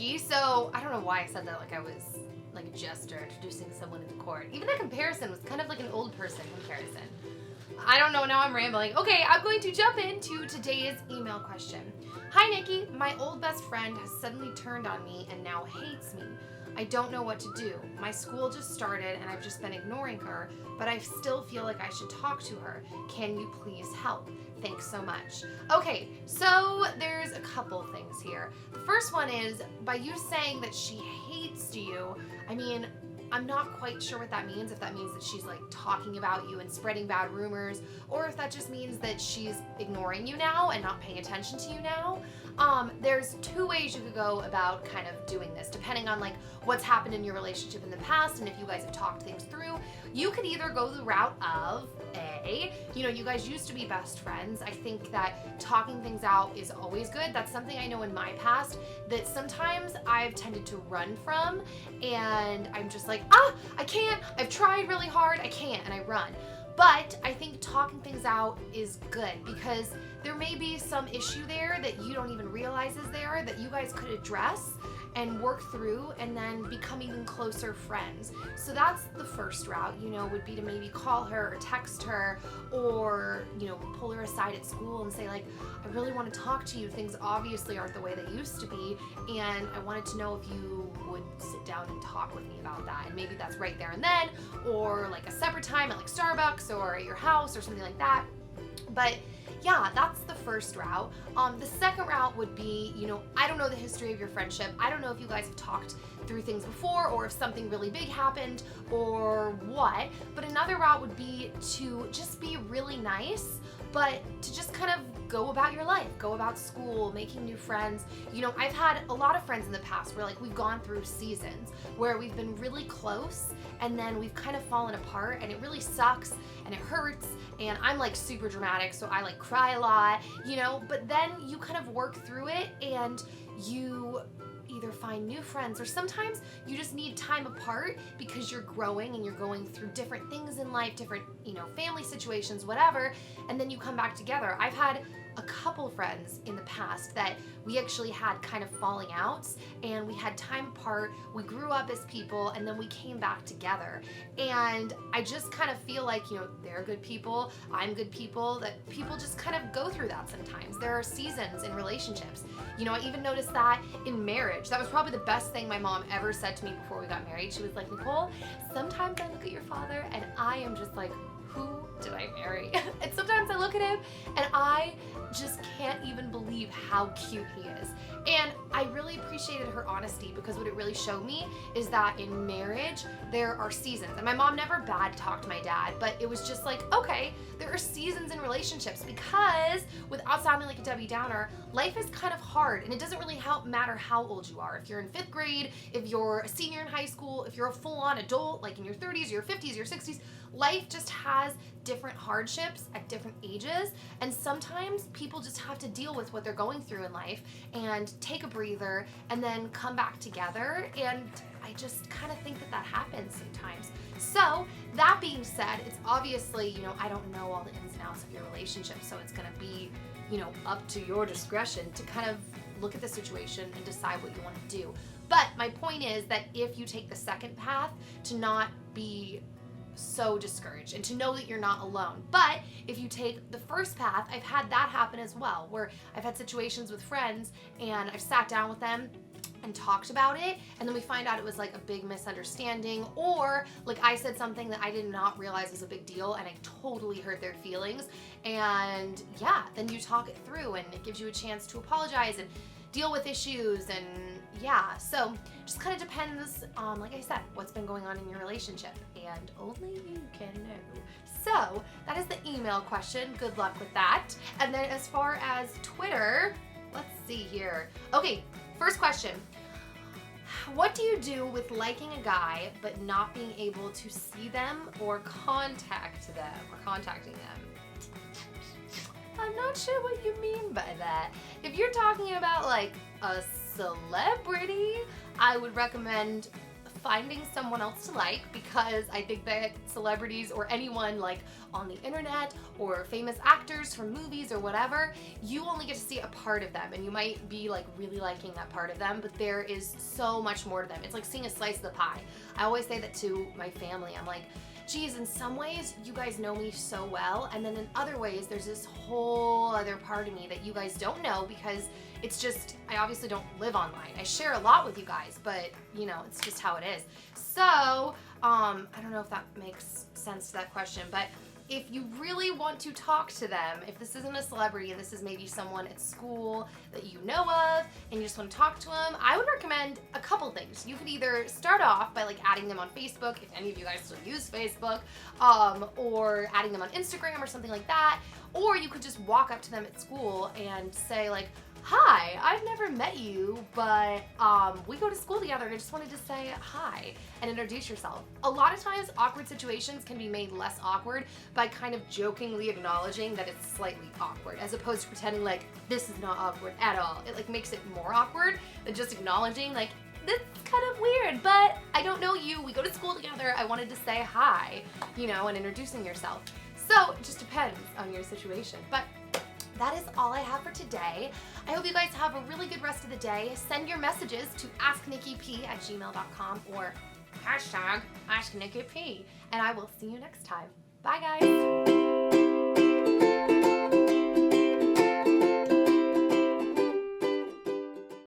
Nikki. So I don't know why I said that like I was like a jester introducing someone into court. Even that comparison was kind of like an old person comparison. I don't know, now I'm rambling. Okay, I'm going to jump into today's email question. Hi Nikki, my old best friend has suddenly turned on me and now hates me. I don't know what to do. My school just started and I've just been ignoring her, but I still feel like I should talk to her. Can you please help? Thanks so much. Okay, so there's a couple things here. The first one is, by you saying that she hates you, I mean, I'm not quite sure what that means, if that means that she's like talking about you and spreading bad rumors, or if that just means that she's ignoring you now and not paying attention to you now. There's two ways you could go about kind of doing this, depending on like what's happened in your relationship in the past and if you guys have talked things through. You could either go the route of you guys used to be best friends. I think that talking things out is always good. That's something I know in my past that sometimes I've tended to run from, and I'm just like, I can't, I've tried really hard, I can't, and I run. But I think talking things out is good because there may be some issue there that you don't even realize is there that you guys could address and work through and then become even closer friends. So that's the first route, would be to maybe call her or text her or, pull her aside at school and say like, I really want to talk to you. Things obviously aren't the way they used to be, and I wanted to know if you would sit down and talk with me about that. And maybe that's right there and then, or like a separate time at like Starbucks or at your house or something like that. But yeah, that's the first route. The second route would be, I don't know the history of your friendship. I don't know if you guys have talked through things before or if something really big happened or what. But another route would be to just be really nice, but to just kind of go about your life, go about school, making new friends. I've had a lot of friends in the past where like we've gone through seasons where we've been really close and then we've kind of fallen apart, and it really sucks and it hurts, and I'm like super dramatic, so I like cry a lot, but then you kind of work through it and you either find new friends, or sometimes you just need time apart because you're growing and you're going through different things in life, different, family situations, whatever, and then you come back together. I've had a couple friends in the past that we actually had kind of falling outs, and we had time apart, we grew up as people, and then we came back together. And I just kind of feel like, they're good people, I'm good people, that people just kind of go through that sometimes. There are seasons in relationships. I even noticed that in marriage. That was probably the best thing my mom ever said to me before we got married. She was like, Nicole, sometimes I look at your father and I am just like, who did I marry? And sometimes I look at him and I just can't even believe how cute he is. And I really appreciated her honesty, because what it really showed me is that in marriage, there are seasons. And my mom never bad talked my dad, but it was just like, okay, there are seasons in relationships, because without sounding like a Debbie Downer, life is kind of hard, and it doesn't really matter how old you are. If you're in 5th grade, if you're a senior in high school, if you're a full-on adult, like in your 30s, your 50s, your 60s, life just has different hardships at different ages, and sometimes people just have to deal with what they're going through in life and take a breather and then come back together. And I just kind of think that happens sometimes. So that being said, it's obviously, I don't know all the ins and outs of your relationship, so it's going to be, up to your discretion to kind of look at the situation and decide what you want to do. But my point is that if you take the second path, to not be so discouraged and to know that you're not alone. But if you take the first path, I've had that happen as well, where I've had situations with friends and I've sat down with them and talked about it, and then we find out it was like a big misunderstanding, or like I said something that I did not realize was a big deal and I totally hurt their feelings. And yeah, then you talk it through and it gives you a chance to apologize and deal with issues. And yeah, so just kind of depends on, like I said, what's been going on in your relationship, and only you can know. So that is the email question. Good luck with that. And then as far as Twitter, let's see here. Okay, first question. What do you do with liking a guy but not being able to see them or contacting them? I'm not sure what you mean by that. If you're talking about like a celebrity, I would recommend finding someone else to like, because I think that celebrities or anyone like on the internet or famous actors from movies or whatever, you only get to see a part of them, and you might be like really liking that part of them, but there is so much more to them. It's like seeing a slice of the pie. I always say that to my family. I'm like, geez, in some ways you guys know me so well, and then in other ways there's this whole other part of me that you guys don't know, because it's just, I obviously don't live online. I share a lot with you guys, but you know, it's just how it is. So, I don't know if that makes sense to that question, but if you really want to talk to them, if this isn't a celebrity and this is maybe someone at school that you know of and you just want to talk to them, I would recommend a couple things. You could either start off by like adding them on Facebook, if any of you guys still use Facebook, or adding them on Instagram or something like that, or you could just walk up to them at school and say like, hi, I've never met you, but we go to school together and I just wanted to say hi and introduce yourself. A lot of times awkward situations can be made less awkward by kind of jokingly acknowledging that it's slightly awkward, as opposed to pretending like this is not awkward at all. It like makes it more awkward than just acknowledging like, this is kind of weird, but I don't know you, we go to school together, I wanted to say hi, you know, and introducing yourself. So it just depends on your situation. But that is all I have for today. I hope you guys have a really good rest of the day. Send your messages to asknikkip@gmail.com or #AskNikkiP. And I will see you next time. Bye, guys.